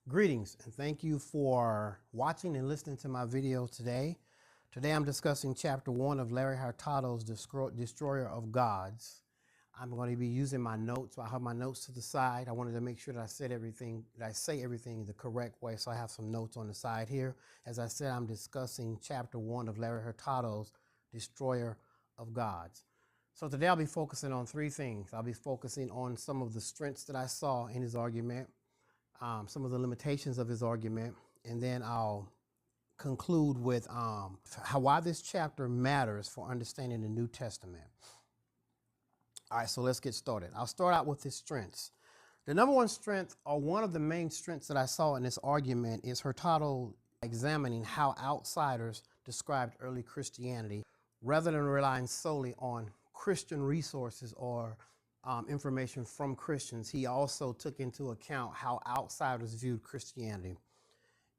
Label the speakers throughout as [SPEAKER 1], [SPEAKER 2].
[SPEAKER 1] Greetings and thank you for watching and listening to my video today. Today I'm discussing chapter 1 of Larry Hurtado's Destroyer of Gods. I'm going to be using my notes. I have my notes to the side. I wanted to make sure that I say everything the correct way, so I have some notes on the side here. As I said, I'm discussing chapter 1 of Larry Hurtado's Destroyer of Gods. So today I'll be focusing on three things. I'll be focusing on some of the strengths that I saw in his argument, some of the limitations of his argument, and then I'll conclude with why this chapter matters for understanding the New Testament. All right, so let's get started. I'll start out with his strengths. The number one strength, or one of the main strengths that I saw in this argument, is Hurtado examining how outsiders described early Christianity rather than relying solely on Christian resources or information from Christians. He also took into account how outsiders viewed Christianity.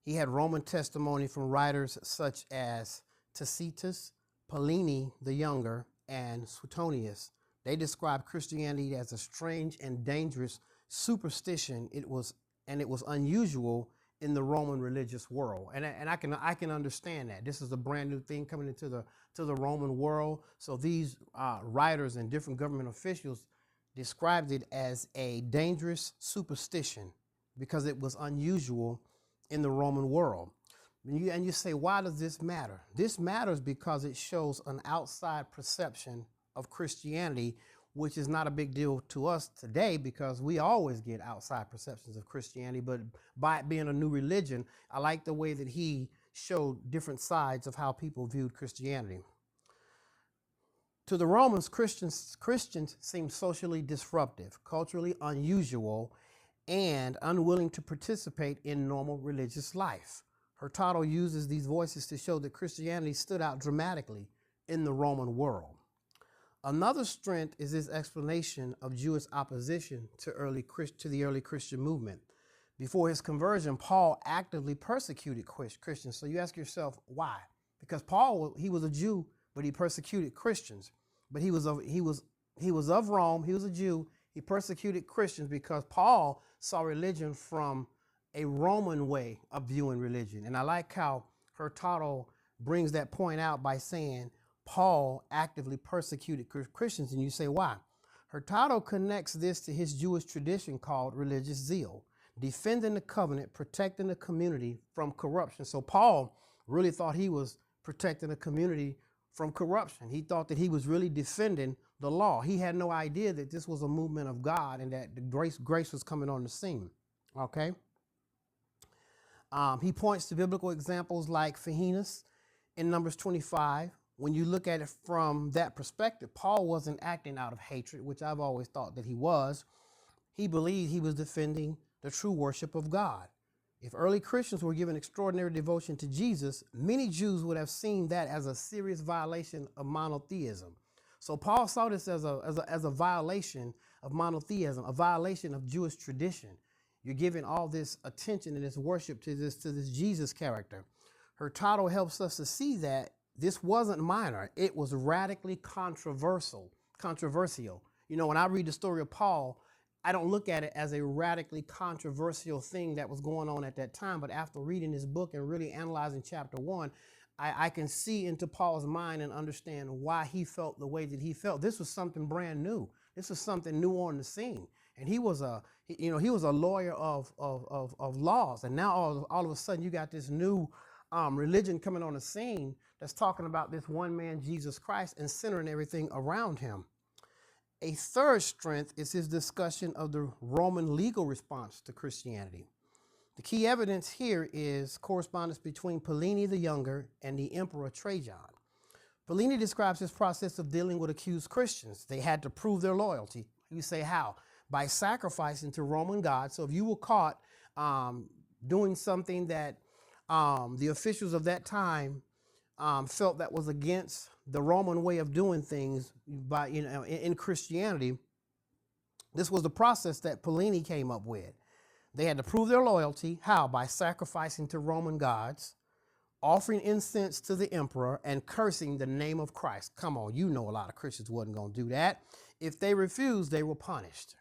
[SPEAKER 1] He had Roman testimony from writers such as Tacitus, Pliny the Younger, and Suetonius. They described Christianity as a strange and dangerous superstition. It was unusual in the Roman religious world, and I can understand that. This is a brand new thing coming into the Roman world. So these writers and different government officials described it as a dangerous superstition because it was unusual in the Roman world. And you say, why does this matter? This matters because it shows an outside perception of Christianity, which is not a big deal to us today because we always get outside perceptions of Christianity. But by it being a new religion, I like the way that he showed different sides of how people viewed Christianity. To the Romans, Christians seemed socially disruptive, culturally unusual, and unwilling to participate in normal religious life. Hurtado uses these voices to show that Christianity stood out dramatically in the Roman world. Another strength is his explanation of Jewish opposition to the early Christian movement. Before his conversion, Paul actively persecuted Christians. So you ask yourself, why? Because Paul, he was a Jew, but he persecuted Christians. But he was of Rome. He was a Jew. He persecuted Christians because Paul saw religion from a Roman way of viewing religion. And I like how Hurtado brings that point out by saying Paul actively persecuted Christians. And you say, why? Hurtado connects this to his Jewish tradition called religious zeal, defending the covenant, protecting the community from corruption. So Paul really thought he was protecting the community from corruption. He thought that he was really defending the law. He had no idea that this was a movement of God and that the grace was coming on the scene. Okay. He points to biblical examples like Phinehas in Numbers 25. When you look at it from that perspective, Paul wasn't acting out of hatred, which I've always thought that he was. He believed he was defending the true worship of God. If early Christians were given extraordinary devotion to Jesus, many Jews would have seen that as a serious violation of monotheism. So Paul saw this as a violation of monotheism, a violation of Jewish tradition. You're giving all this attention and this worship to this Jesus character. Hurtado helps us to see that this wasn't minor. It was radically controversial. You know, when I read the story of Paul, I don't look at it as a radically controversial thing that was going on at that time. But after reading this book and really analyzing chapter 1, I can see into Paul's mind and understand why he felt the way that he felt. This was something brand new. This was something new on the scene. And he was a lawyer of laws. And now all of a sudden you got this new religion coming on the scene that's talking about this one man, Jesus Christ, and centering everything around him. A third strength is his discussion of the Roman legal response to Christianity. The key evidence here is correspondence between Pliny the Younger and the Emperor Trajan. Pliny describes his process of dealing with accused Christians. They had to prove their loyalty. You say how? By sacrificing to Roman gods. So if you were caught doing something that the officials of that time felt that was against the Roman way of doing things in Christianity, this was the process that Pliny came up with. They had to prove their loyalty. How? By sacrificing to Roman gods, offering incense to the emperor, and cursing the name of Christ. Come on, you know a lot of Christians wasn't going to do that. If they refused, they were punished.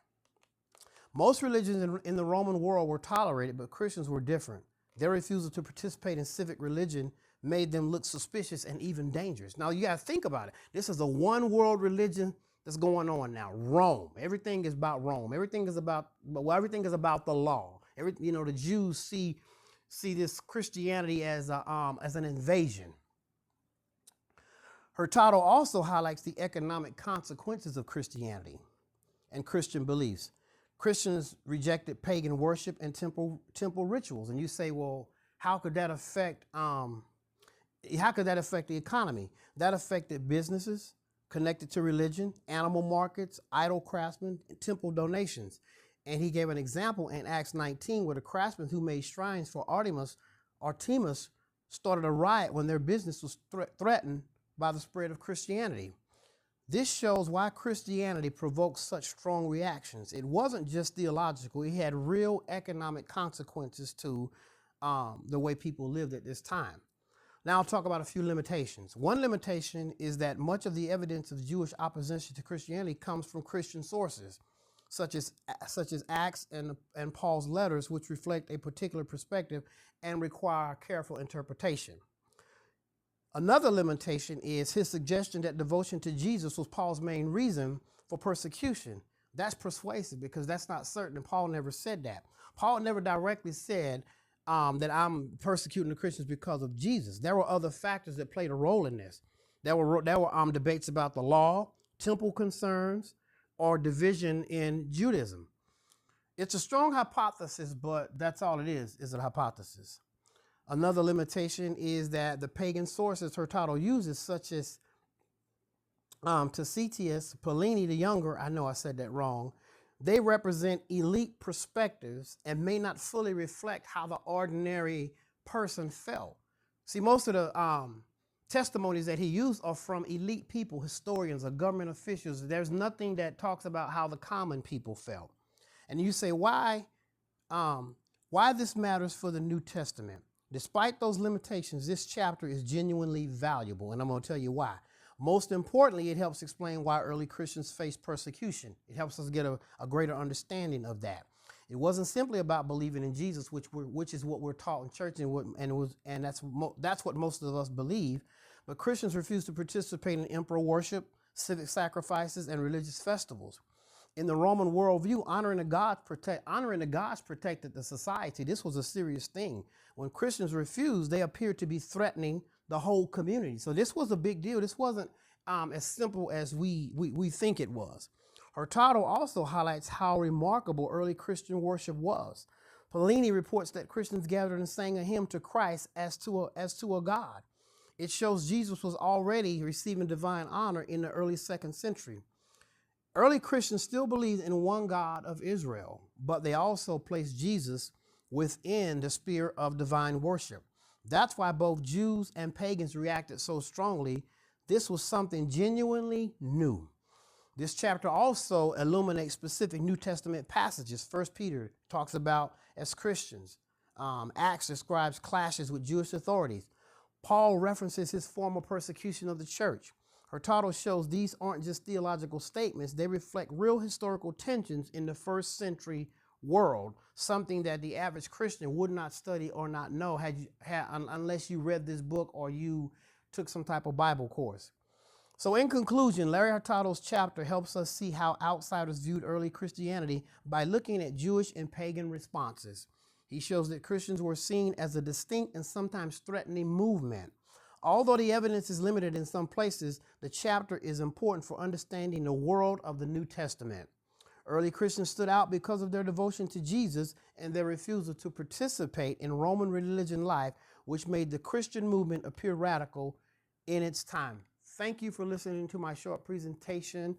[SPEAKER 1] Most religions in the Roman world were tolerated, but Christians were different. Their refusal to participate in civic religion made them look suspicious and even dangerous. Now you got to think about it. This is a one world religion that's going on now. Rome. Everything is about Rome. Everything is about the law. The Jews see this Christianity as an invasion. Hurtado also highlights the economic consequences of Christianity and Christian beliefs. Christians rejected pagan worship and temple rituals, and you say, well, how could that affect the economy? That affected businesses connected to religion, animal markets, idol craftsmen, and temple donations. And he gave an example in Acts 19 where the craftsmen who made shrines for Artemis started a riot when their business was threatened by the spread of Christianity. This shows why Christianity provoked such strong reactions. It wasn't just theological, it had real economic consequences to the way people lived at this time. Now I'll talk about a few limitations. One limitation is that much of the evidence of Jewish opposition to Christianity comes from Christian sources, such as Acts and Paul's letters, which reflect a particular perspective and require careful interpretation. Another limitation is his suggestion that devotion to Jesus was Paul's main reason for persecution. That's persuasive because that's not certain, and Paul never said that. Paul never directly said that I'm persecuting the Christians because of Jesus. There were other factors that played a role in this. There were debates about the law, temple concerns, or division in Judaism. It's a strong hypothesis, but that's all it is a hypothesis. Another limitation is that the pagan sources Hurtado uses, such as Tacitus, Pliny the Younger, I know I said that wrong, they represent elite perspectives and may not fully reflect how the ordinary person felt. See, most of the testimonies that he used are from elite people, historians or government officials. There's nothing that talks about how the common people felt. And you say, why this matters for the New Testament? Despite those limitations, this chapter is genuinely valuable, and I'm going to tell you why. Most importantly, it helps explain why early Christians faced persecution. It helps us get a greater understanding of that. It wasn't simply about believing in Jesus, which is what we're taught in church, and that's what most of us believe. But Christians refused to participate in emperor worship, civic sacrifices, and religious festivals. In the Roman worldview, honoring the gods protected the society. This was a serious thing. When Christians refused, they appeared to be threatening the whole community. So this was a big deal. This wasn't as simple as we think it was. Hurtado also highlights how remarkable early Christian worship was. Pliny reports that Christians gathered and sang a hymn to Christ as to a God. It shows Jesus was already receiving divine honor in the early 2nd century. Early Christians still believed in one God of Israel, but they also placed Jesus within the sphere of divine worship. That's why both Jews and pagans reacted so strongly. This was something genuinely new. This chapter also illuminates specific New Testament passages. 1 Peter talks about as Christians. Acts describes clashes with Jewish authorities. Paul references his former persecution of the church. Hurtado shows these aren't just theological statements, they reflect real historical tensions in the first century world, something that the average Christian would not study or not know unless you read this book or you took some type of Bible course. So in conclusion, Larry Hurtado's chapter helps us see how outsiders viewed early Christianity by looking at Jewish and pagan responses. He shows that Christians were seen as a distinct and sometimes threatening movement. Although the evidence is limited in some places, the chapter is important for understanding the world of the New Testament. Early Christians stood out because of their devotion to Jesus and their refusal to participate in Roman religion life, which made the Christian movement appear radical in its time. Thank you for listening to my short presentation